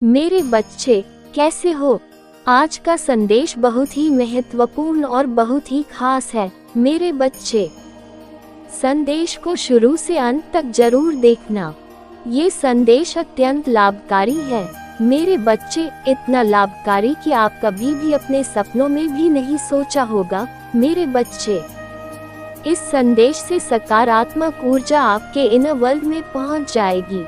मेरे बच्चे कैसे हो? आज का संदेश बहुत ही महत्वपूर्ण और बहुत ही खास है। मेरे बच्चे, संदेश को शुरू से अंत तक जरूर देखना। ये संदेश अत्यंत लाभकारी है। मेरे बच्चे, इतना लाभकारी कि आप कभी भी अपने सपनों में भी नहीं सोचा होगा। मेरे बच्चे, इस संदेश से सकारात्मक ऊर्जा आपके इनर वर्ल्ड में पहुंच जाएगी।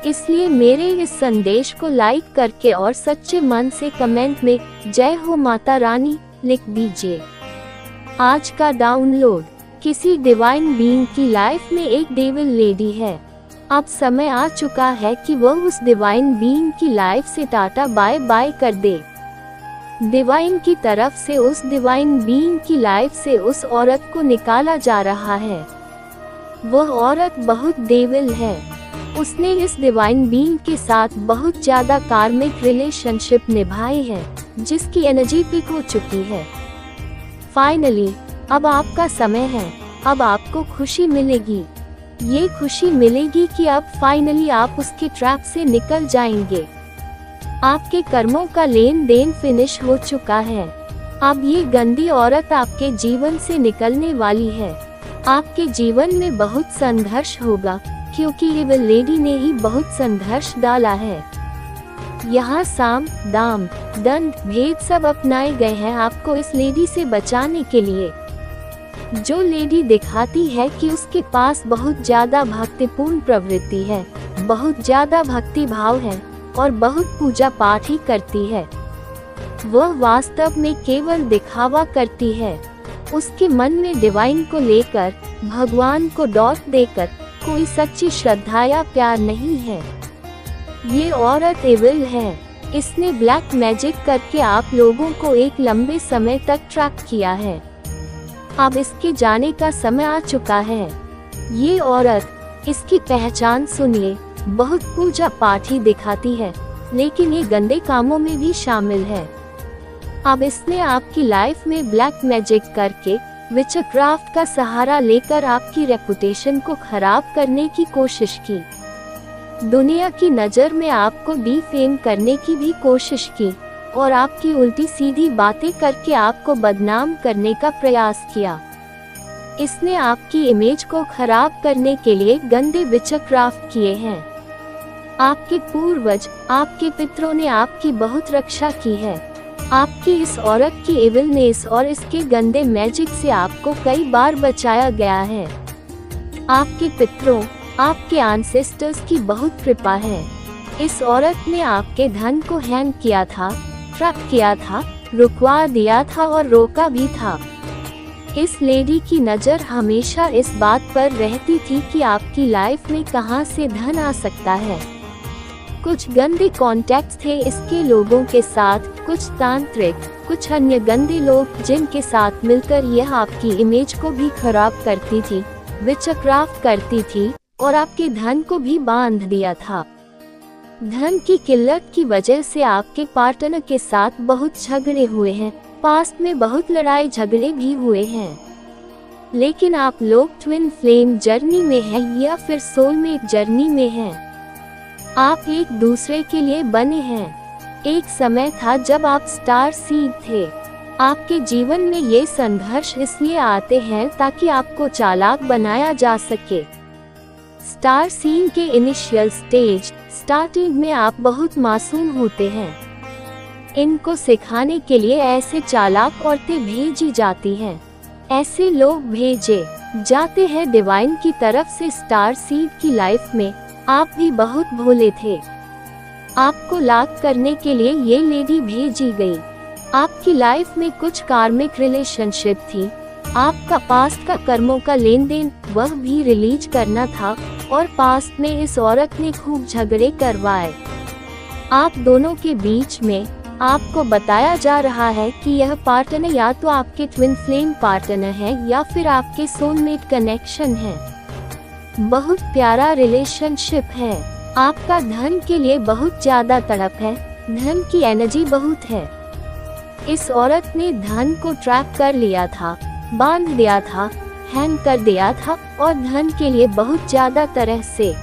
इसलिए मेरे इस संदेश को लाइक करके और सच्चे मन से कमेंट में जय हो माता रानी लिख दीजिए। आज का डाउनलोड, किसी डिवाइन बीइंग की लाइफ में एक डेविल लेडी है। अब समय आ चुका है कि वह उस डिवाइन बीइंग की लाइफ से टाटा बाय बाय कर दे। डिवाइन की तरफ से उस डिवाइन बीइंग की लाइफ से उस औरत को निकाला जा रहा है। वह औरत बहुत डेविल है। उसने इस डिवाइन बीइंग के साथ बहुत ज्यादा कार्मिक रिलेशनशिप निभाई है, जिसकी एनर्जी पीक हो चुकी है। फाइनली अब आपका समय है। अब आपको खुशी मिलेगी। ये खुशी मिलेगी कि अब फाइनली आप उसके ट्रैप से निकल जाएंगे। आपके कर्मों का लेन देन फिनिश हो चुका है। अब ये गंदी औरत आपके जीवन से निकलने वाली है। आपके जीवन में बहुत संघर्ष होगा, क्योंकि एविल लेडी ने ही बहुत संघर्ष डाला है। यहाँ साम, दाम, दंड, भेद सब अपनाए गए हैं आपको इस लेडी से बचाने के लिए। जो लेडी दिखाती है कि उसके पास बहुत ज्यादा भक्तिपूर्ण प्रवृत्ति है, बहुत ज्यादा भक्ति भाव है और बहुत पूजा पाठ ही करती है, वह वास्तव में केवल दिखावा करती है। उसके मन में डिवाइन को लेकर, भगवान को डॉट देकर कोई सच्ची श्रद्धा या प्यार नहीं है। ये औरत एविल है। इसने ब्लैक मैजिक करके आप लोगों को एक लंबे समय तक ट्रैक किया है। अब इसके जाने का समय आ चुका है। ये औरत, इसकी पहचान सुनिए, बहुत पूजा पाठ ही दिखाती है, लेकिन ये गंदे कामों में भी शामिल है। अब इसने आपकी लाइफ में ब्लैक मैजिक करके, विचक्राफ्ट का सहारा लेकर आपकी रेपुटेशन को खराब करने की कोशिश की। दुनिया की नज़र में आपको डिफेम करने की भी कोशिश की और आपकी उल्टी सीधी बातें करके आपको बदनाम करने का प्रयास किया। इसने आपकी इमेज को खराब करने के लिए गंदे विचक्राफ्ट किए हैं। आपके पूर्वज, आपके पितरों ने आपकी बहुत रक्षा की है। आपकी इस औरत की एविलनेस और इसके गंदे मैजिक से आपको कई बार बचाया गया है। आपके पितरों, आपके एंसेस्टर्स की बहुत कृपा है। इस औरत ने आपके धन को हैंग किया था, ट्रैप किया था, रुकवा दिया था और रोका भी था। इस लेडी की नज़र हमेशा इस बात पर रहती थी कि आपकी लाइफ में कहां से धन आ सकता है। कुछ गंदे कॉन्टैक्ट्स थे इसके लोगों के साथ, कुछ तांत्रिक, कुछ अन्य गंदे लोग, जिनके साथ मिलकर यह आपकी इमेज को भी खराब करती थी, विचक्राफ्ट करती थी और आपके धन को भी बांध दिया था। धन की किल्लत की वजह से आपके पार्टनर के साथ बहुत झगड़े हुए हैं। पास्ट में बहुत लड़ाई झगड़े भी हुए हैं। लेकिन आप लोग ट्विन फ्लेम जर्नी में हैं या फिर सोलमेट जर्नी में हैं। आप एक दूसरे के लिए बने हैं। एक समय था जब आप स्टार सीड थे। आपके जीवन में ये संघर्ष इसलिए आते हैं ताकि आपको चालाक बनाया जा सके। स्टार सीड के इनिशियल स्टेज, स्टार्टिंग में आप बहुत मासूम होते हैं। इनको सिखाने के लिए ऐसे चालाक औरतें भेजी जाती हैं। ऐसे लोग भेजे जाते हैं डिवाइन की तरफ से। स्टार सीड की लाइफ में आप भी बहुत भोले थे। आपको लाक करने के लिए ये लेडी भेजी गई। आपकी लाइफ में कुछ कार्मिक रिलेशनशिप थी। आपका पास्ट का कर्मों का लेन देन वह भी रिलीज करना था और पास्ट में इस औरत ने खूब झगड़े करवाए। आप दोनों के बीच में आपको बताया जा रहा है कि यह पार्टनर या तो आपके ट्विन फ्लेम पार्टनर है या फिर आपके सोलमेट कनेक्शन है। बहुत प्यारा रिलेशनशिप है। आपका धन के लिए बहुत ज्यादा तड़प है। धन की एनर्जी बहुत है। इस औरत ने धन को ट्रैप कर लिया था, बांध दिया था, हैंग कर दिया था और धन के लिए बहुत ज्यादा तरह से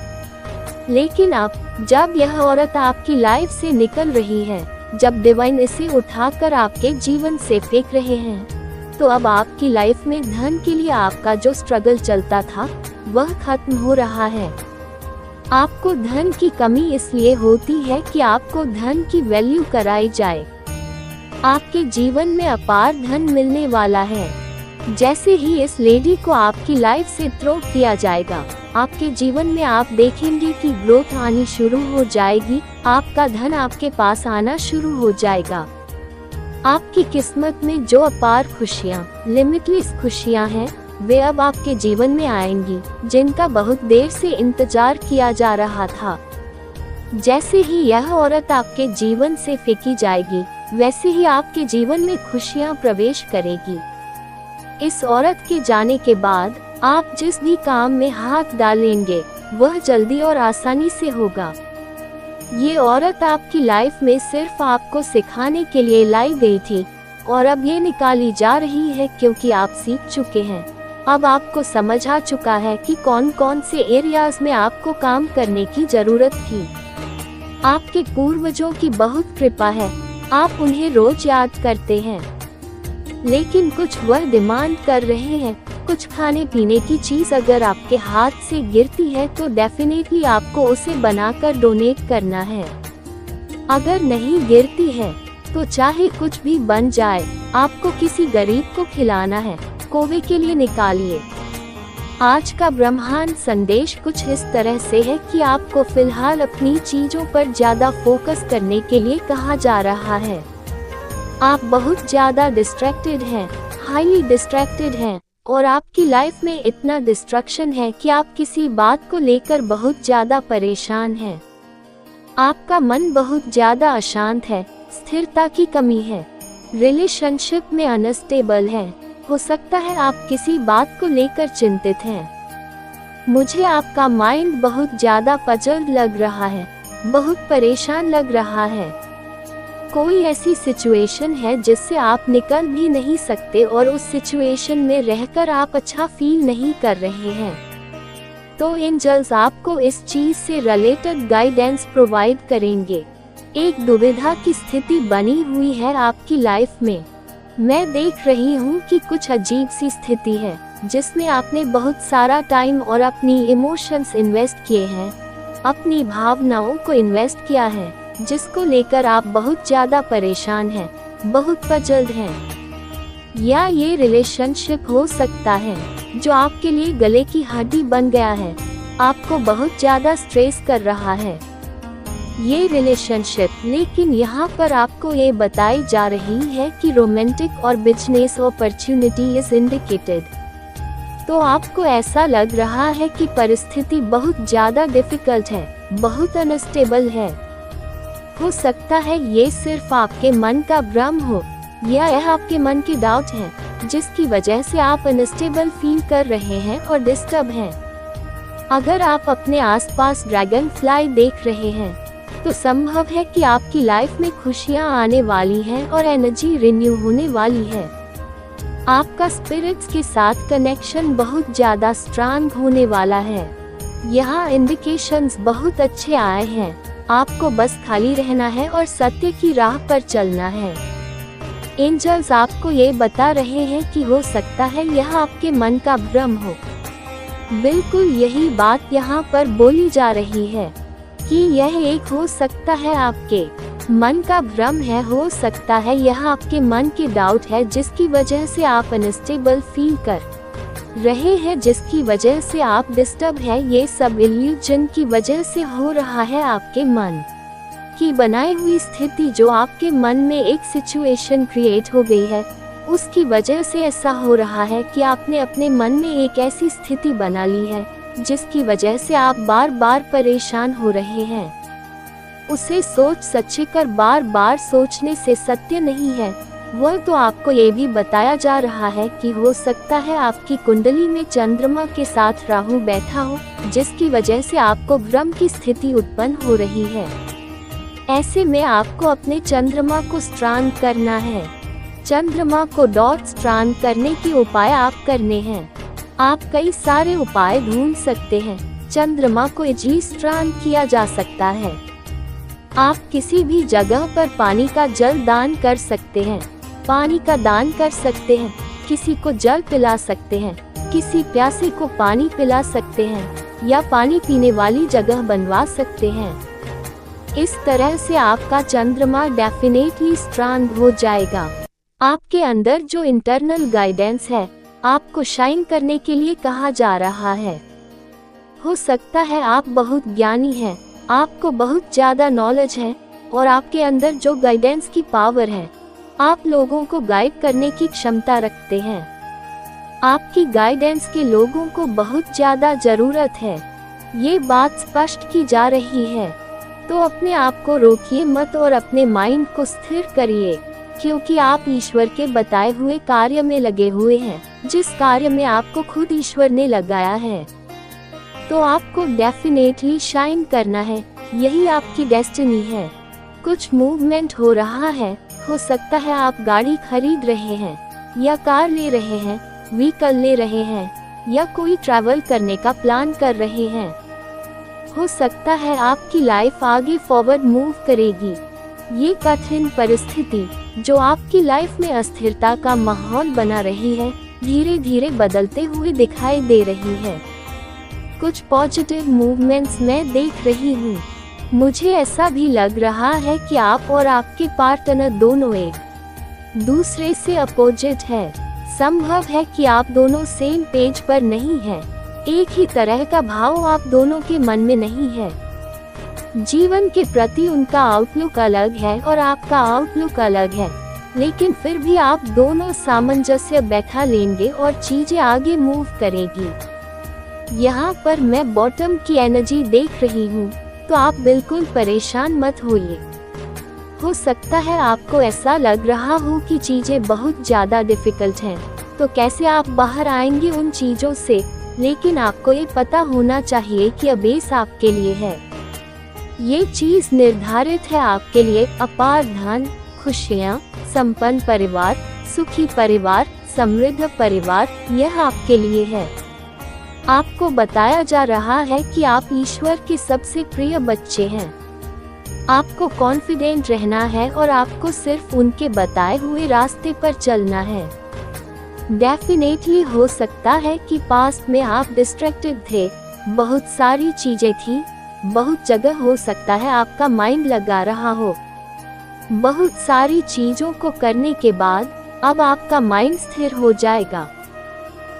लेकिन अब जब यह औरत आपकी लाइफ से निकल रही है, जब डिवाइन इसे उठाकर आपके जीवन से फेंक रहे हैं, तो अब आपकी लाइफ में धन के लिए आपका जो स्ट्रगल चलता था वह खत्म हो रहा है। आपको धन की कमी इसलिए होती है कि आपको धन की वैल्यू कराई जाए। आपके जीवन में अपार धन मिलने वाला है। जैसे ही इस लेडी को आपकी लाइफ से थ्रो किया जाएगा, आपके जीवन में आप देखेंगे कि ग्रोथ आनी शुरू हो जाएगी। आपका धन आपके पास आना शुरू हो जाएगा। आपकी किस्मत में जो अपार खुशियाँ, लिमिटलेस खुशियाँ हैं, वे अब आपके जीवन में आएंगी, जिनका बहुत देर से इंतजार किया जा रहा था। जैसे ही यह औरत आपके जीवन से फेंकी जाएगी, वैसे ही आपके जीवन में खुशियाँ प्रवेश करेगी। इस औरत के जाने के बाद आप जिस भी काम में हाथ डालेंगे वह जल्दी और आसानी से होगा। ये औरत आपकी लाइफ में सिर्फ आपको सिखाने के लिए लाई गई थी और अब ये निकाली जा रही है, क्योंकि आप सीख चुके हैं। अब आपको समझ आ चुका है कि कौन कौन से एरियाज में आपको काम करने की जरूरत थी। आपके पूर्वजों की बहुत कृपा है, आप उन्हें रोज याद करते हैं, लेकिन कुछ वह डिमांड कर रहे हैं। कुछ खाने पीने की चीज अगर आपके हाथ से गिरती है तो डेफिनेटली आपको उसे बनाकर डोनेट करना है। अगर नहीं गिरती है तो चाहे कुछ भी बन जाए, आपको किसी गरीब को खिलाना है। कोवे के लिए निकालिए। आज का ब्रह्मांड संदेश कुछ इस तरह से है कि आपको फिलहाल अपनी चीजों पर ज्यादा फोकस करने के लिए कहा जा रहा है। आप बहुत ज्यादा डिस्ट्रैक्टेड हैं, हाईली डिस्ट्रैक्टेड हैं, और आपकी लाइफ में इतना डिस्ट्रक्शन है कि आप किसी बात को लेकर बहुत ज्यादा परेशान हैं। आपका मन बहुत ज्यादा अशांत है, स्थिरता की कमी है, रिलेशनशिप में अनस्टेबल है। हो सकता है आप किसी बात को लेकर चिंतित हैं। मुझे आपका माइंड बहुत ज्यादा पजल्ड लग रहा है, बहुत परेशान लग रहा है। कोई ऐसी सिचुएशन है जिससे आप निकल भी नहीं सकते और उस सिचुएशन में रहकर आप अच्छा फील नहीं कर रहे हैं। तो एंजल्स आपको इस चीज से रिलेटेड गाइडेंस प्रोवाइड करेंगे। एक दुविधा की स्थिति बनी हुई है आपकी लाइफ में। मैं देख रही हूँ कि कुछ अजीब सी स्थिति है जिसमें आपने बहुत सारा टाइम और अपनी इमोशंस इन्वेस्ट किए हैं, अपनी भावनाओं को इन्वेस्ट किया है, जिसको लेकर आप बहुत ज्यादा परेशान हैं, बहुत पजल्ड हैं। या ये रिलेशनशिप हो सकता है जो आपके लिए गले की हड्डी बन गया है, आपको बहुत ज्यादा स्ट्रेस कर रहा है ये रिलेशनशिप। लेकिन यहाँ पर आपको ये बताई जा रही है कि रोमांटिक और बिजनेस अपॉर्चुनिटी इज इंडिकेटेड। तो आपको ऐसा लग रहा है कि परिस्थिति बहुत ज्यादा डिफिकल्ट है, बहुत अनस्टेबल है। हो सकता है ये सिर्फ आपके मन का भ्रम हो, या यह आपके मन की डाउट है जिसकी वजह से आप अनस्टेबल फील कर रहे हैं और डिस्टर्ब हैं। अगर आप अपने आसपास ड्रैगन फ्लाई देख रहे हैं तो संभव है कि आपकी लाइफ में खुशियां आने वाली हैं और एनर्जी रिन्यू होने वाली है। आपका स्पिरिट्स के साथ कनेक्शन बहुत ज्यादा स्ट्रांग होने वाला है। यहाँ इंडिकेशंस बहुत अच्छे आए हैं। आपको बस खाली रहना है और सत्य की राह पर चलना है। एंजल्स आपको ये बता रहे हैं कि हो सकता है यह आपके मन का भ्रम हो। बिल्कुल यही बात यहाँ पर बोली जा रही है कि यह एक हो सकता है आपके मन का भ्रम है। हो सकता है यह आपके मन की डाउट है जिसकी वजह से आप अनस्टेबल फील कर रहे हैं, जिसकी वजह से आप डिस्टर्ब है। ये सब इल्यूजन की वजह से हो रहा है। आपके मन की बनाई हुई स्थिति जो आपके मन में एक सिचुएशन क्रिएट हो गई है, उसकी वजह से ऐसा हो रहा है कि आपने अपने मन में एक ऐसी स्थिति बना ली है जिसकी वजह से आप बार बार परेशान हो रहे हैं। उसे सोच सच्चे कर बार बार सोचने से सत्य नहीं है। वह तो आपको ये भी बताया जा रहा है कि हो सकता है आपकी कुंडली में चंद्रमा के साथ राहु बैठा हो, जिसकी वजह से आपको भ्रम की स्थिति उत्पन्न हो रही है। ऐसे में आपको अपने चंद्रमा को स्ट्रांग करना है। चंद्रमा को डॉट स्ट्रांग करने के उपाय आप करने हैं। आप कई सारे उपाय ढूंढ सकते हैं, चंद्रमा को इजीली स्ट्रांग किया जा सकता है। आप किसी भी जगह पर पानी का जल दान कर सकते हैं, पानी का दान कर सकते हैं, किसी को जल पिला सकते हैं, किसी प्यासे को पानी पिला सकते हैं या पानी पीने वाली जगह बनवा सकते हैं। इस तरह से आपका चंद्रमा डेफिनेटली स्ट्रांग हो जाएगा। आपके अंदर जो इंटरनल गाइडेंस है, आपको शाइन करने के लिए कहा जा रहा है। हो सकता है आप बहुत ज्ञानी हैं, आपको बहुत ज्यादा नॉलेज है और आपके अंदर जो गाइडेंस की पावर है, आप लोगों को गाइड करने की क्षमता रखते हैं। आपकी गाइडेंस के लोगों को बहुत ज्यादा जरूरत है, ये बात स्पष्ट की जा रही है। तो अपने आप को रोकिए मत और अपने माइंड को स्थिर करिए, क्योंकि आप ईश्वर के बताए हुए कार्य में लगे हुए हैं, जिस कार्य में आपको खुद ईश्वर ने लगाया है। तो आपको डेफिनेटली शाइन करना है, यही आपकी डेस्टिनी है। कुछ मूवमेंट हो रहा है, हो सकता है आप गाड़ी खरीद रहे हैं या कार ले रहे हैं, व्हीकल ले रहे हैं या कोई ट्रैवल करने का प्लान कर रहे हैं। हो सकता है आपकी लाइफ आगे फॉरवर्ड मूव करेगी। ये कठिन परिस्थिति जो आपकी लाइफ में अस्थिरता का माहौल बना रही है, धीरे धीरे बदलते हुए दिखाई दे रही है। कुछ पॉजिटिव मूवमेंट्स मैं देख रही हूँ। मुझे ऐसा भी लग रहा है कि आप और आपके पार्टनर दोनों एक दूसरे से अपोजिट है। संभव है कि आप दोनों सेम पेज पर नहीं हैं, एक ही तरह का भाव आप दोनों के मन में नहीं है। जीवन के प्रति उनका आउटलुक अलग है और आपका आउटलुक अलग है, लेकिन फिर भी आप दोनों सामंजस्य बैठा लेंगे और चीजें आगे मूव करेगी। यहाँ पर मैं बॉटम की एनर्जी देख रही हूँ, तो आप बिल्कुल परेशान मत होइए। हो सकता है आपको ऐसा लग रहा हो कि चीजें बहुत ज्यादा डिफिकल्ट हैं, तो कैसे आप बाहर आएंगे उन चीजों से। लेकिन आपको ये पता होना चाहिए कि अबेस आपके लिए है। ये चीज निर्धारित है आपके लिए। अपार धन, खुशियाँ, संपन्न परिवार, सुखी परिवार, समृद्ध परिवार, यह आपके लिए है। आपको बताया जा रहा है कि आप ईश्वर के सबसे प्रिय बच्चे हैं। आपको कॉन्फिडेंट रहना है और आपको सिर्फ उनके बताए हुए रास्ते पर चलना है। डेफिनेटली हो सकता है कि पास्ट में आप डिस्ट्रैक्टेड थे, बहुत सारी चीजें थी, बहुत जगह हो सकता है आपका माइंड लगा रहा हो। बहुत सारी चीजों को करने के बाद अब आपका माइंड स्थिर हो जाएगा।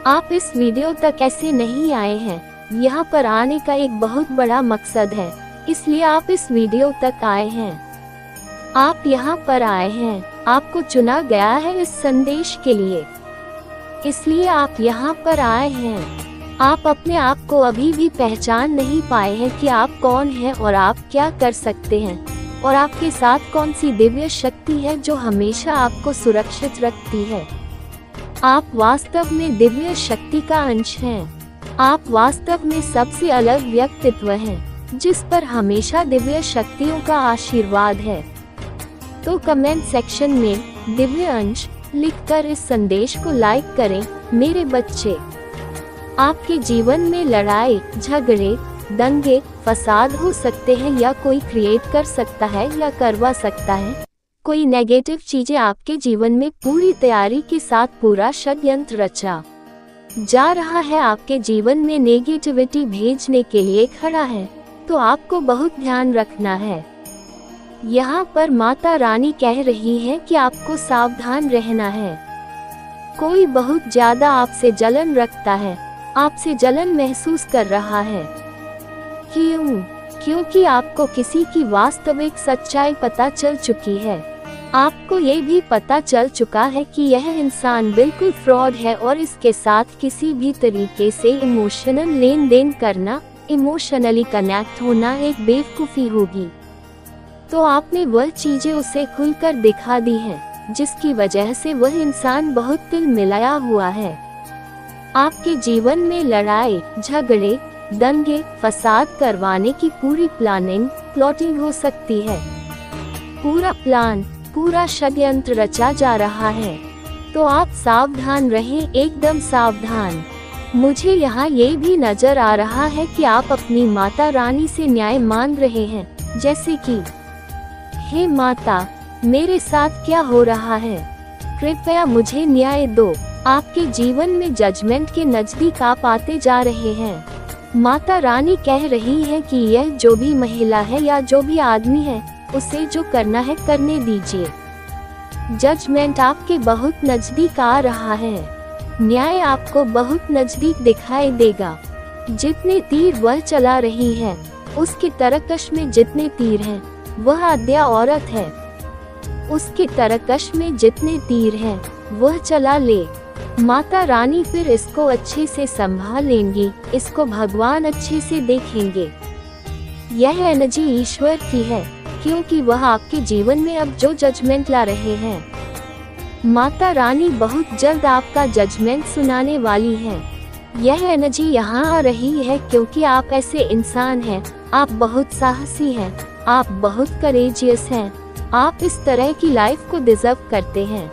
आप इस वीडियो तक ऐसे नहीं आए हैं, यहाँ पर आने का एक बहुत बड़ा मकसद है, इसलिए आप इस वीडियो तक आए हैं। आप यहाँ पर आए हैं, आपको चुना गया है इस संदेश के लिए, इसलिए आप यहाँ पर आए हैं। आप अपने आप को अभी भी पहचान नहीं पाए हैं कि आप कौन हैं और आप क्या कर सकते हैं, और आपके साथ कौन सी दिव्य शक्ति है जो हमेशा आपको सुरक्षित रखती है। आप वास्तव में दिव्य शक्ति का अंश हैं। आप वास्तव में सबसे अलग व्यक्तित्व हैं, जिस पर हमेशा दिव्य शक्तियों का आशीर्वाद है। तो कमेंट सेक्शन में दिव्य अंश लिखकर इस संदेश को लाइक करें। मेरे बच्चे, आपके जीवन में लड़ाई, झगड़े, दंगे, फसाद हो सकते हैं या कोई क्रिएट कर सकता है या करवा सकता है। कोई नेगेटिव चीजें आपके जीवन में पूरी तैयारी के साथ पूरा षड्यंत्र रचा जा रहा है, आपके जीवन में नेगेटिविटी भेजने के लिए खड़ा है। तो आपको बहुत ध्यान रखना है। यहाँ पर माता रानी कह रही है कि आपको सावधान रहना है। कोई बहुत ज्यादा आपसे जलन रखता है, आपसे जलन महसूस कर रहा है। क्यों? क्योंकि आपको किसी की वास्तविक सच्चाई पता चल चुकी है। आपको ये भी पता चल चुका है कि यह इंसान बिल्कुल फ्रॉड है और इसके साथ किसी भी तरीके से इमोशनल लेन देन करना, इमोशनली कनेक्ट होना एक बेवकूफ़ी होगी। तो आपने वह चीजें उसे खुलकर दिखा दी हैं, जिसकी वजह से वह इंसान बहुत तिल मिलाया हुआ है। आपके जीवन में लड़ाई, झगड़े, दंगे, फसाद करवाने की पूरी प्लॉटिंग हो सकती है। पूरा प्लान, पूरा षड्यंत्र रचा जा रहा है। तो आप सावधान रहें, एकदम सावधान। मुझे यहाँ ये भी नजर आ रहा है कि आप अपनी माता रानी से न्याय मांग रहे हैं, जैसे कि हे माता, मेरे साथ क्या हो रहा है, कृपया मुझे न्याय दो। आपके जीवन में जजमेंट के नजदीक आप आते जा रहे हैं। माता रानी कह रही है कि यह जो भी महिला है या जो भी आदमी है, उसे जो करना है करने दीजिए। जजमेंट आपके बहुत नजदीक आ रहा है। न्याय आपको बहुत नजदीक दिखाई देगा। जितने तीर वह चला रही है, उसके तरकश में जितने तीर हैं, वह आद्या औरत है। उसके तरकश में जितने तीर हैं, वह चला ले। माता रानी फिर इसको अच्छे से संभाल लेंगी, इसको भगवान अच्छे से देखेंगे। यह एनर्जी ईश्वर की है, क्योंकि वह आपके जीवन में अब जो जजमेंट ला रहे हैं, माता रानी बहुत जल्द आपका जजमेंट सुनाने वाली है। यह एनर्जी यहाँ आ रही है क्योंकि आप ऐसे इंसान हैं, आप बहुत साहसी हैं, आप बहुत करेजियस हैं, आप इस तरह की लाइफ को डिजर्व करते हैं।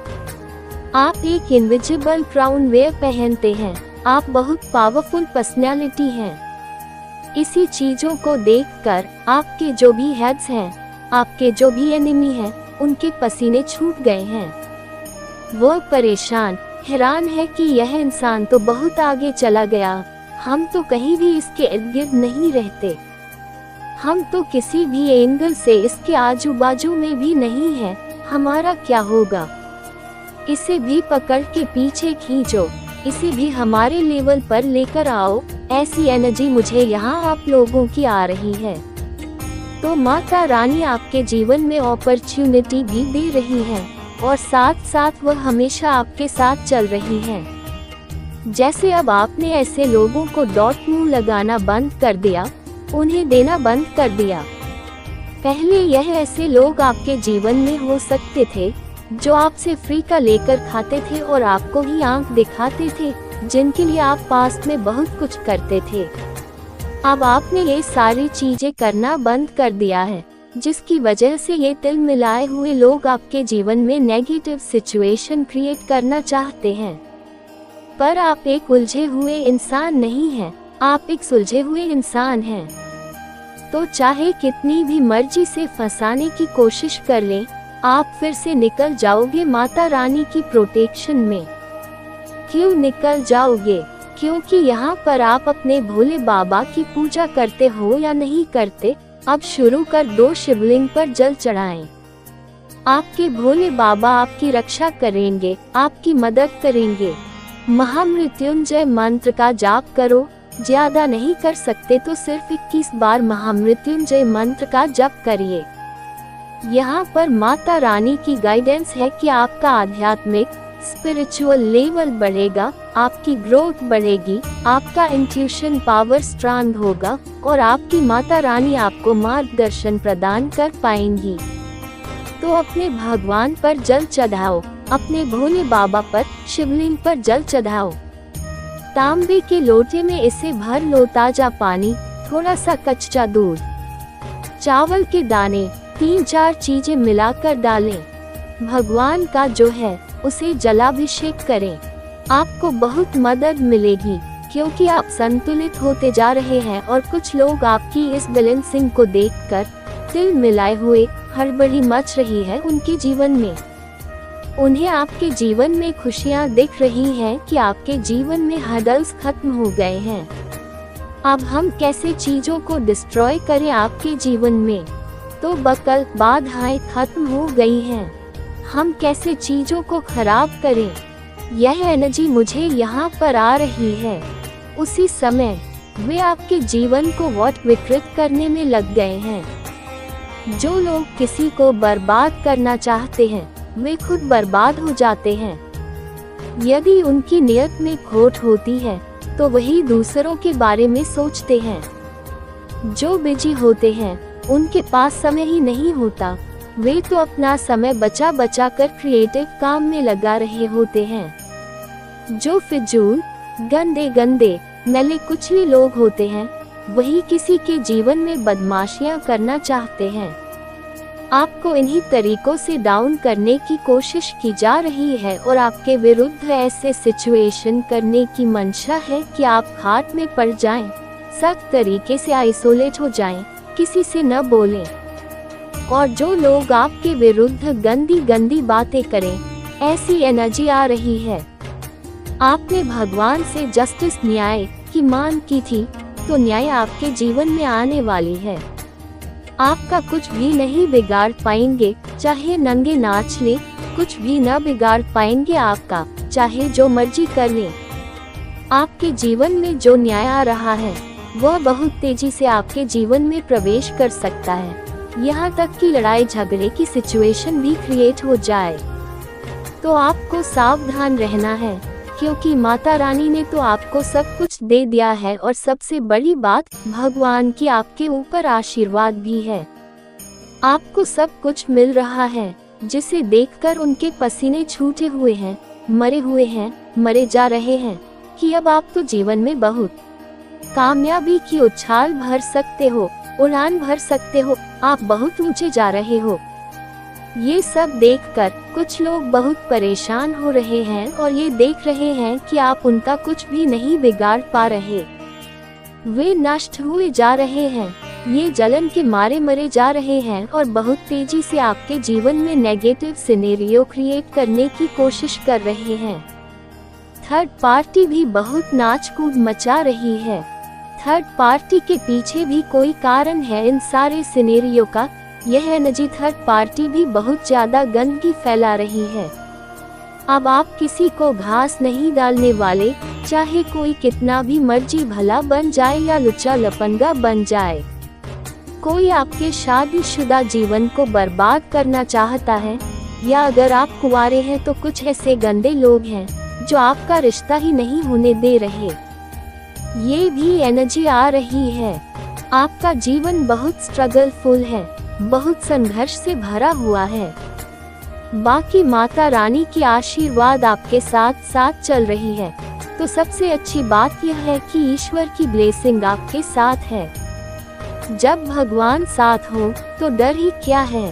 आप एक इनविजिबल क्राउन वेयर पहनते हैं, आप बहुत पावरफुल पर्सनैलिटी हैं। इसी चीजों को देखकर आपके जो भी हेड्स हैं, आपके जो भी एनिमी हैं, उनके पसीने छूट गए हैं। वह परेशान, हैरान है कि यह इंसान तो बहुत आगे चला गया, हम तो कहीं भी इसके इर्द गिर्द नहीं रहते, हम तो किसी भी एंगल से इसके आजू बाजू में भी नहीं है, हमारा क्या होगा। इसे भी पकड़ के पीछे खींचो, इसे भी हमारे लेवल पर लेकर आओ। ऐसी एनर्जी मुझे यहाँ आप लोगों की आ रही है। तो माता रानी आपके जीवन में अपॉर्चुनिटी भी दे रही है और साथ साथ वह हमेशा आपके साथ चल रही है। जैसे अब आपने ऐसे लोगों को डॉट मुंह लगाना बंद कर दिया, उन्हें देना बंद कर दिया। पहले यह ऐसे लोग आपके जीवन में हो सकते थे जो आपसे फ्री का लेकर खाते थे और आपको ही आंख दिखाते थे, जिनके लिए आप पास्ट में बहुत कुछ करते थे। अब आपने ये सारी चीजें करना बंद कर दिया है, जिसकी वजह से ये तिल मिलाए हुए लोग आपके जीवन में नेगेटिव सिचुएशन क्रिएट करना चाहते हैं। पर आप एक उलझे हुए इंसान नहीं हैं, आप एक सुलझे हुए इंसान हैं। तो चाहे कितनी भी मर्जी से फंसाने की कोशिश कर लें, आप फिर से निकल जाओगे माता रानी की प्रोटेक्शन में। क्यों निकल जाओगे? क्योंकि यहाँ पर आप अपने भोले बाबा की पूजा करते हो या नहीं करते, अब शुरू कर दो शिवलिंग पर जल चढ़ाएं। आपके भोले बाबा आपकी रक्षा करेंगे, आपकी मदद करेंगे। महामृत्युंजय मंत्र का जाप करो, ज्यादा नहीं कर सकते तो सिर्फ 21 बार महामृत्युंजय मंत्र का जप करिए। यहाँ पर माता रानी की गाइडेंस है कि आपका आध्यात्मिक स्पिरिचुअल लेवल बढ़ेगा, आपकी ग्रोथ बढ़ेगी, आपका इंट्यूशन पावर स्ट्रांग होगा और आपकी माता रानी आपको मार्गदर्शन प्रदान कर पाएंगी। तो अपने भगवान पर जल चढ़ाओ, अपने भोले बाबा पर शिवलिंग पर जल चढ़ाओ। तांबे के लोटे में इसे भर लो ताजा पानी, थोड़ा सा कच्चा दूध, चावल के दाने, 3-4 चीजें मिलाकर डालें। भगवान का जो है उसे जलाभिषेक करें। आपको बहुत मदद मिलेगी क्योंकि आप संतुलित होते जा रहे हैं और कुछ लोग आपकी इस बैलेंसिंग को देखकर तिल मिलाए हुए हड़बड़ी मच रही है उनके जीवन में। उन्हें आपके जीवन में खुशियां दिख रही हैं कि आपके जीवन में हर्डल्स खत्म हो गए हैं। अब हम कैसे चीजों को डिस्ट्रॉय करें आपके जीवन में, तो बकल बाधाएं खत्म हो गई हैं। हम कैसे चीजों को खराब करें, यह एनर्जी मुझे यहाँ पर आ रही है। उसी समय वे आपके जीवन को वॉट विकृत करने में लग गए हैं। जो लोग किसी को बर्बाद करना चाहते हैं, वे खुद बर्बाद हो जाते हैं। यदि उनकी नियत में खोट होती है तो वही दूसरों के बारे में सोचते हैं। जो बिजी होते हैं उनके पास समय ही नहीं होता, वे तो अपना समय बचा बचा कर क्रिएटिव काम में लगा रहे होते हैं। जो फिजूल गंदे गंदे मैले कुचले लोग होते हैं, वही किसी के जीवन में बदमाशियां करना चाहते हैं। आपको इन्हीं तरीकों से डाउन करने की कोशिश की जा रही है और आपके विरुद्ध ऐसे सिचुएशन करने की मंशा है कि आप घाट में पड़ जाएं, सख्त तरीके से आइसोलेट हो जाएं, किसी से न बोलें। और जो लोग आपके विरुद्ध गंदी गंदी बातें करें, ऐसी एनर्जी आ रही है। आपने भगवान से जस्टिस न्याय की मांग की थी, तो न्याय आपके जीवन में आने वाली है। आपका कुछ भी नहीं बिगाड़ पाएंगे, चाहे नंगे नाच ले, कुछ भी न बिगाड़ पाएंगे आपका, चाहे जो मर्जी कर ले। आपके जीवन में जो न्याय आ रहा है वह बहुत तेजी से आपके जीवन में प्रवेश कर सकता है। यहाँ तक कि लड़ाई झगड़े की सिचुएशन भी क्रिएट हो जाए। तो आपको सावधान रहना है, क्योंकि माता रानी ने तो आपको सब कुछ दे दिया है और सबसे बड़ी बात, भगवान की आपके ऊपर आशीर्वाद भी है। आपको सब कुछ मिल रहा है, जिसे देखकर उनके पसीने छूटे हुए हैं, मरे जा रहे हैं कि अब आप तो जीवन में बहुत कामयाबी की उछाल भर सकते हो, उड़ान भर सकते हो, आप बहुत ऊंचे जा रहे हो। ये सब देखकर कुछ लोग बहुत परेशान हो रहे हैं और ये देख रहे हैं कि आप उनका कुछ भी नहीं बिगाड़ पा रहे। वे नष्ट हुए जा रहे हैं, ये जलन के मारे मरे जा रहे हैं और बहुत तेजी से आपके जीवन में नेगेटिव सिनेरियो क्रिएट करने की कोशिश कर रहे हैं। थर्ड पार्टी भी बहुत नाच कूद मचा रही है। थर्ड पार्टी के पीछे भी कोई कारण है इन सारे सिनेरियो का। यह एनर्जी थर्ड पार्टी भी बहुत ज्यादा गंदगी फैला रही है। अब आप किसी को घास नहीं डालने वाले, चाहे कोई कितना भी मर्जी भला बन जाए या लुच्चा लपंगा बन जाए। कोई आपके शादीशुदा जीवन को बर्बाद करना चाहता है, या अगर आप कुंवारे हैं तो कुछ ऐसे गंदे लोग हैं जो आपका रिश्ता ही नहीं होने दे रहे। ये भी एनर्जी आ रही है। आपका जीवन बहुत स्ट्रगलफुल है, बहुत संघर्ष से भरा हुआ है। बाकी माता रानी की आशीर्वाद आपके साथ साथ चल रही है, तो सबसे अच्छी बात यह है कि ईश्वर की ब्लेसिंग आपके साथ है। जब भगवान साथ हो तो डर ही क्या है।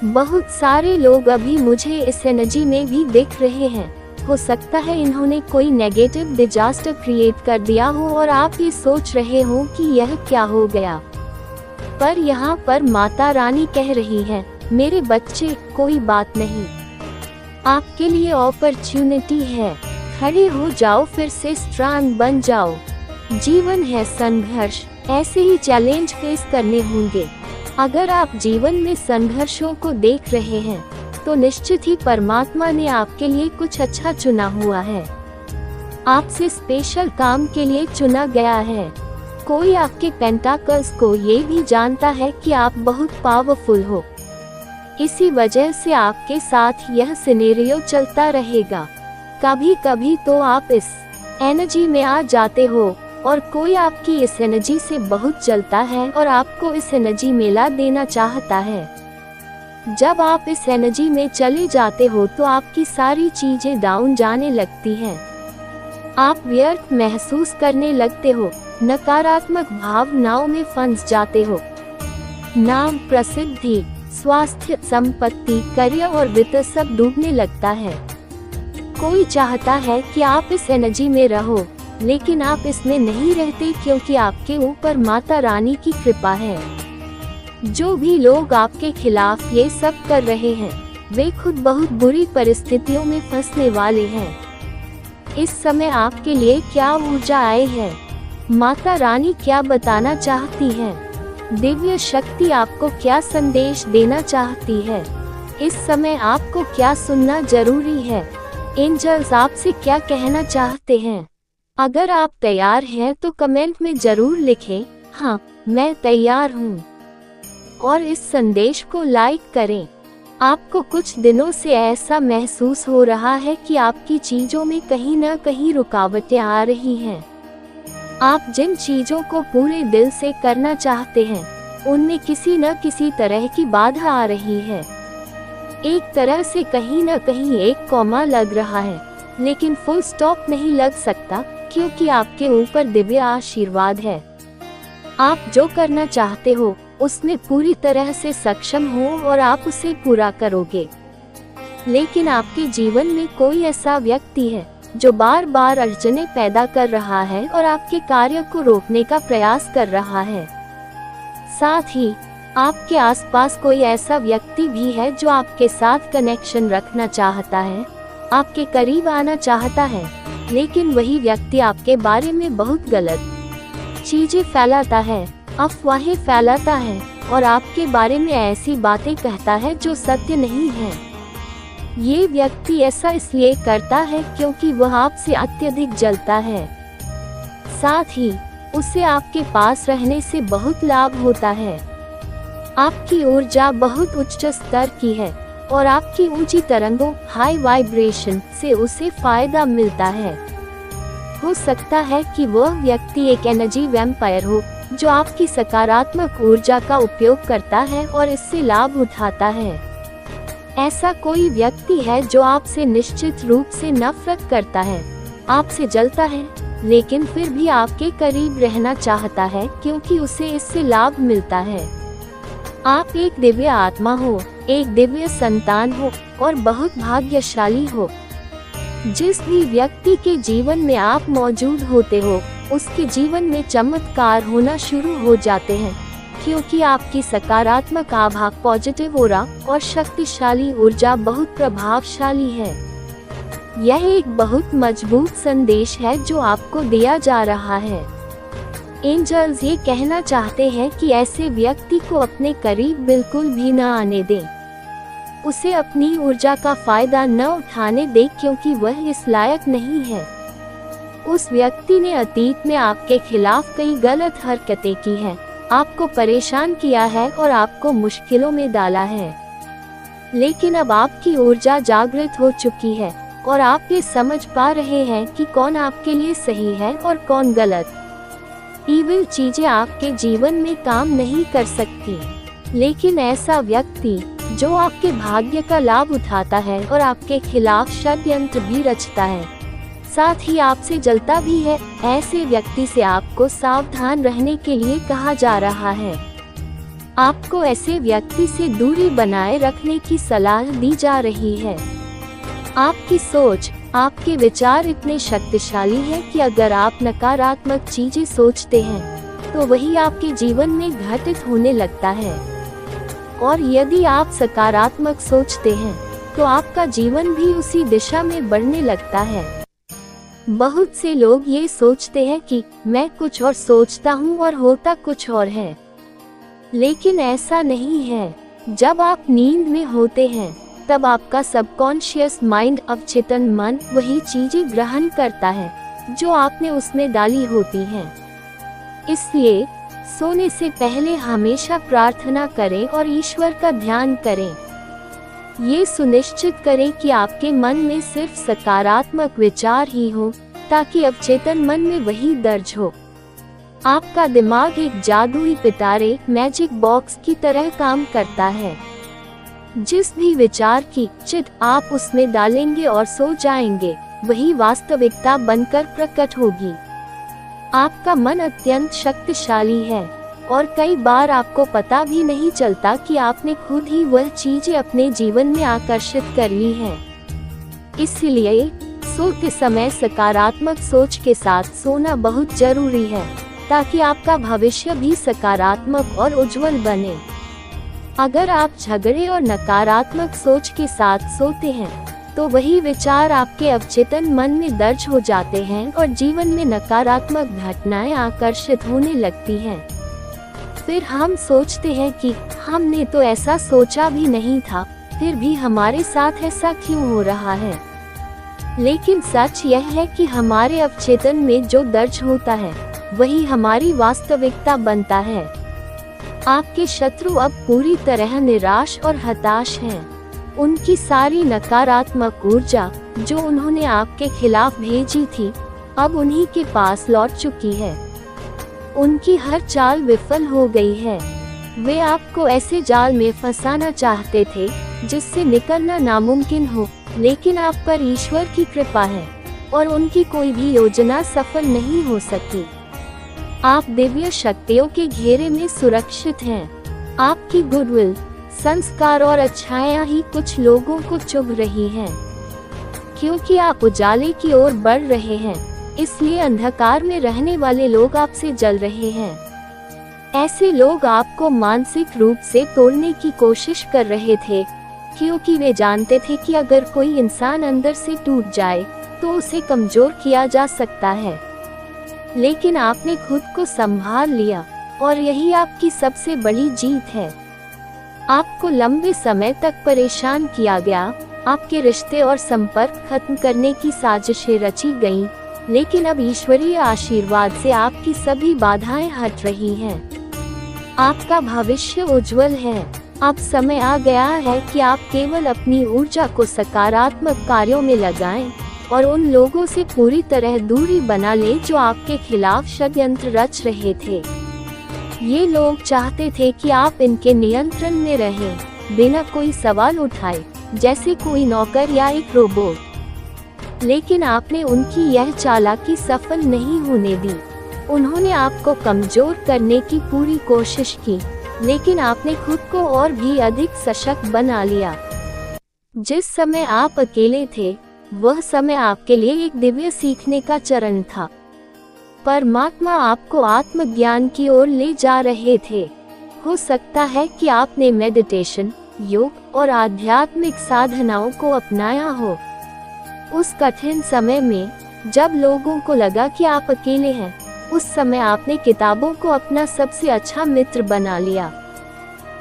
बहुत सारे लोग अभी मुझे इस एनर्जी में भी दिख रहे हैं। हो सकता है इन्होंने कोई नेगेटिव डिजास्टर क्रिएट कर दिया हो और आप ये सोच रहे हो कि यह क्या हो गया। पर यहाँ पर माता रानी कह रही है, मेरे बच्चे कोई बात नहीं, आपके लिए अपॉर्चुनिटी है। खड़े हो जाओ, फिर से स्ट्रांग बन जाओ। जीवन है संघर्ष, ऐसे ही चैलेंज फेस करने होंगे। अगर आप जीवन में संघर्षों को देख रहे हैं तो निश्चित ही परमात्मा ने आपके लिए कुछ अच्छा चुना हुआ है। आपसे स्पेशल काम के लिए चुना गया है। कोई आपके पेंटाकल्स को ये भी जानता है कि आप बहुत पावरफुल हो, इसी वजह से आपके साथ यह सिनेरियो चलता रहेगा। कभी कभी तो आप इस एनर्जी में आ जाते हो और कोई आपकी इस एनर्जी से बहुत जलता है और आपको इस एनर्जी में ला देना चाहता है। जब आप इस एनर्जी में चले जाते हो तो आपकी सारी चीजें डाउन जाने लगती हैं। आप व्यर्थ महसूस करने लगते हो, नकारात्मक भावनाओं में फंस जाते हो। नाम, प्रसिद्धि, स्वास्थ्य, संपत्ति, करियर और वित्त सब डूबने लगता है। कोई चाहता है कि आप इस एनर्जी में रहो, लेकिन आप इसमें नहीं रहते क्योंकि आपके ऊपर माता रानी की कृपा है। जो भी लोग आपके खिलाफ ये सब कर रहे हैं, वे खुद बहुत बुरी परिस्थितियों में फंसने वाले हैं। इस समय आपके लिए क्या ऊर्जा आई है, माता रानी क्या बताना चाहती है, दिव्य शक्ति आपको क्या संदेश देना चाहती है, इस समय आपको क्या सुनना जरूरी है, एंजल्स आपसे क्या कहना चाहते हैं। अगर आप तैयार हैं तो कमेंट में जरूर लिखें, हाँ मैं तैयार हूँ, और इस संदेश को लाइक करें। आपको कुछ दिनों से ऐसा महसूस हो रहा है कि आपकी चीजों में कहीं न कहीं रुकावटें आ रही हैं। आप जिन चीजों को पूरे दिल से करना चाहते हैं, उनमें किसी न किसी तरह की बाधा आ रही है। एक तरह से कहीं न कहीं एक कॉमा लग रहा है, लेकिन फुल स्टॉप नहीं लग सकता, क्योंकि आपके ऊपर दिव्य आशीर्वाद है। आप जो करना चाहते हो उसमें पूरी तरह से सक्षम हो और आप उसे पूरा करोगे। लेकिन आपके जीवन में कोई ऐसा व्यक्ति है जो बार बार अड़चनें पैदा कर रहा है और आपके कार्य को रोकने का प्रयास कर रहा है। साथ ही आपके आसपास कोई ऐसा व्यक्ति भी है जो आपके साथ कनेक्शन रखना चाहता है, आपके करीब आना चाहता है, लेकिन वही व्यक्ति आपके बारे में बहुत गलत चीजें फैलाता है, अफवाहें फैलाता है और आपके बारे में ऐसी बातें कहता है जो सत्य नहीं है। ये व्यक्ति ऐसा इसलिए करता है क्योंकि वह आपसे अत्यधिक जलता है। साथ ही उसे आपके पास रहने से बहुत लाभ होता है। आपकी ऊर्जा बहुत उच्च स्तर की है और आपकी ऊंची तरंगों हाई वाइब्रेशन से उसे फायदा मिलता है। हो सकता है कि वह व्यक्ति एक एनर्जी वैम्पायर हो जो आपकी सकारात्मक ऊर्जा का उपयोग करता है और इससे लाभ उठाता है। ऐसा कोई व्यक्ति है जो आपसे निश्चित रूप से नफरत करता है, आपसे जलता है, लेकिन फिर भी आपके करीब रहना चाहता है क्योंकि उसे इससे लाभ मिलता है। आप एक दिव्य आत्मा हो, एक दिव्य संतान हो और बहुत भाग्यशाली हो। जिस भी व्यक्ति के जीवन में आप मौजूद होते हो, उसके जीवन में चमत्कार होना शुरू हो जाते हैं, क्योंकि आपकी सकारात्मक आभा, पॉजिटिव ऑरा और शक्तिशाली ऊर्जा बहुत प्रभावशाली है। यह एक बहुत मजबूत संदेश है जो आपको दिया जा रहा है। एंजल्स ये कहना चाहते हैं कि ऐसे व्यक्ति को अपने करीब बिल्कुल भी न आने दें। उसे अपनी ऊर्जा का फायदा न उठाने दें क्योंकि वह इस लायक नहीं है। उस व्यक्ति ने अतीत में आपके खिलाफ कई गलत हरकतें की हैं, आपको परेशान किया है और आपको मुश्किलों में डाला है। लेकिन अब आपकी ऊर्जा जागृत हो चुकी है और आप ये समझ पा रहे हैं कि कौन आपके लिए सही है और कौन गलत। ईविल चीजें आपके जीवन में काम नहीं कर सकती, लेकिन ऐसा व्यक्ति जो आपके भाग्य का लाभ उठाता है और आपके खिलाफ षड्यंत्र भी रचता है, साथ ही आपसे जलता भी है, ऐसे व्यक्ति से आपको सावधान रहने के लिए कहा जा रहा है। आपको ऐसे व्यक्ति से दूरी बनाए रखने की सलाह दी जा रही है। आपकी सोच, आपके विचार इतने शक्तिशाली हैं कि अगर आप नकारात्मक चीजें सोचते हैं तो वही आपके जीवन में घटित होने लगता है, और यदि आप सकारात्मक सोचते हैं तो आपका जीवन भी उसी दिशा में बढ़ने लगता है। बहुत से लोग ये सोचते हैं कि मैं कुछ और सोचता हूँ और होता कुछ और है, लेकिन ऐसा नहीं है। जब आप नींद में होते हैं तब आपका सबकॉन्शियस माइंड, अवचेतन मन, वही चीजें ग्रहण करता है जो आपने उसमें डाली होती हैं। इसलिए सोने से पहले हमेशा प्रार्थना करें और ईश्वर का ध्यान करें। ये सुनिश्चित करें कि आपके मन में सिर्फ सकारात्मक विचार ही हो, ताकि अवचेतन मन में वही दर्ज हो। आपका दिमाग एक जादुई पिटारे, मैजिक बॉक्स की तरह काम करता है। जिस भी विचार की चिट आप उसमें डालेंगे और सो जाएंगे, वही वास्तविकता बनकर प्रकट होगी। आपका मन अत्यंत शक्तिशाली है और कई बार आपको पता भी नहीं चलता कि आपने खुद ही वह चीजें अपने जीवन में आकर्षित कर ली हैं। इसलिए सोते समय सकारात्मक सोच के साथ सोना बहुत जरूरी है, ताकि आपका भविष्य भी सकारात्मक और उज्जवल बने। अगर आप झगड़े और नकारात्मक सोच के साथ सोते हैं तो वही विचार आपके अवचेतन मन में दर्ज हो जाते हैं और जीवन में नकारात्मक घटनाएं आकर्षित होने लगती हैं। फिर हम सोचते हैं कि हमने तो ऐसा सोचा भी नहीं था, फिर भी हमारे साथ ऐसा क्यों हो रहा है। लेकिन सच यह है कि हमारे अवचेतन में जो दर्ज होता है वही हमारी वास्तविकता बनता है। आपके शत्रु अब पूरी तरह निराश और हताश हैं। उनकी सारी नकारात्मक ऊर्जा जो उन्होंने आपके खिलाफ भेजी थी, अब उन्हीं के पास लौट चुकी है। उनकी हर चाल विफल हो गई है। वे आपको ऐसे जाल में फंसाना चाहते थे जिससे निकलना नामुमकिन हो, लेकिन आप पर ईश्वर की कृपा है और उनकी कोई भी योजना सफल नहीं हो सकी। आप दिव्य शक्तियों के घेरे में सुरक्षित हैं। आपकी गुडविल, संस्कार और अच्छाइयाँ ही कुछ लोगों को चुभ रही हैं। क्योंकि आप उजाले की ओर बढ़ रहे हैं, इसलिए अंधकार में रहने वाले लोग आपसे जल रहे हैं। ऐसे लोग आपको मानसिक रूप से तोड़ने की कोशिश कर रहे थे, क्योंकि वे जानते थे कि अगर कोई इंसान अंदर से टूट जाए तो उसे कमजोर किया जा सकता है। लेकिन आपने खुद को संभाल लिया और यही आपकी सबसे बड़ी जीत है। आपको लंबे समय तक परेशान किया गया, आपके रिश्ते और संपर्क खत्म करने की साजिशें रची गईं, लेकिन अब ईश्वरीय आशीर्वाद से आपकी सभी बाधाएं हट रही हैं। आपका भविष्य उज्जवल है। अब समय आ गया है कि आप केवल अपनी ऊर्जा को सकारात्मक कार्यों में लगाएं और उन लोगों से पूरी तरह दूरी बना लें जो आपके खिलाफ षड्यंत्र रच रहे थे। ये लोग चाहते थे कि आप इनके नियंत्रण में रहें, बिना कोई सवाल उठाए, जैसे कोई नौकर या एक रोबोट। लेकिन आपने उनकी यह चालाकी सफल नहीं होने दी। उन्होंने आपको कमजोर करने की पूरी कोशिश की, लेकिन आपने खुद को और भी अधिक सशक्त बना लिया। जिस समय आप अकेले थे, वह समय आपके लिए एक दिव्य सीखने का चरण था। परमात्मा आपको आत्मज्ञान की ओर ले जा रहे थे। हो सकता है कि आपने मेडिटेशन, योग और आध्यात्मिक साधनाओं को अपनाया हो। उस कठिन समय में जब लोगों को लगा कि आप अकेले हैं, उस समय आपने किताबों को अपना सबसे अच्छा मित्र बना लिया।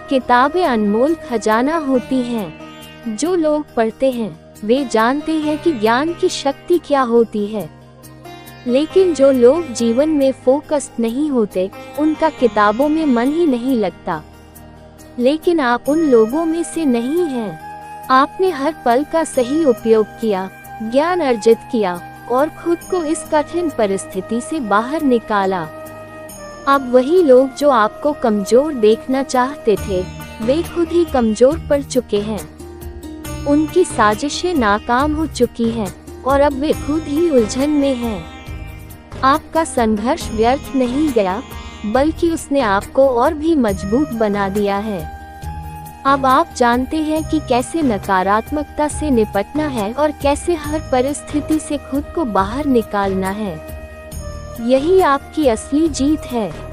किताबें अनमोल खजाना होती हैं। जो लोग पढ़ते हैं वे जानते हैं कि ज्ञान की शक्ति क्या होती है। लेकिन जो लोग जीवन में फोकस्ड नहीं होते, उनका किताबों में मन ही नहीं लगता। लेकिन आप उन लोगों में से नहीं हैं। आपने हर पल का सही उपयोग किया, ज्ञान अर्जित किया और खुद को इस कठिन परिस्थिति से बाहर निकाला। अब वही लोग जो आपको कमजोर देखना चाहते थे, वे खुद ही कमजोर पड़ चुके हैं। उनकी साजिशें नाकाम हो चुकी हैं और अब वे खुद ही उलझन में हैं। आपका संघर्ष व्यर्थ नहीं गया, बल्कि उसने आपको और भी मजबूत बना दिया है। अब आप जानते हैं कि कैसे नकारात्मकता से निपटना है और कैसे हर परिस्थिति से खुद को बाहर निकालना है। यही आपकी असली जीत है।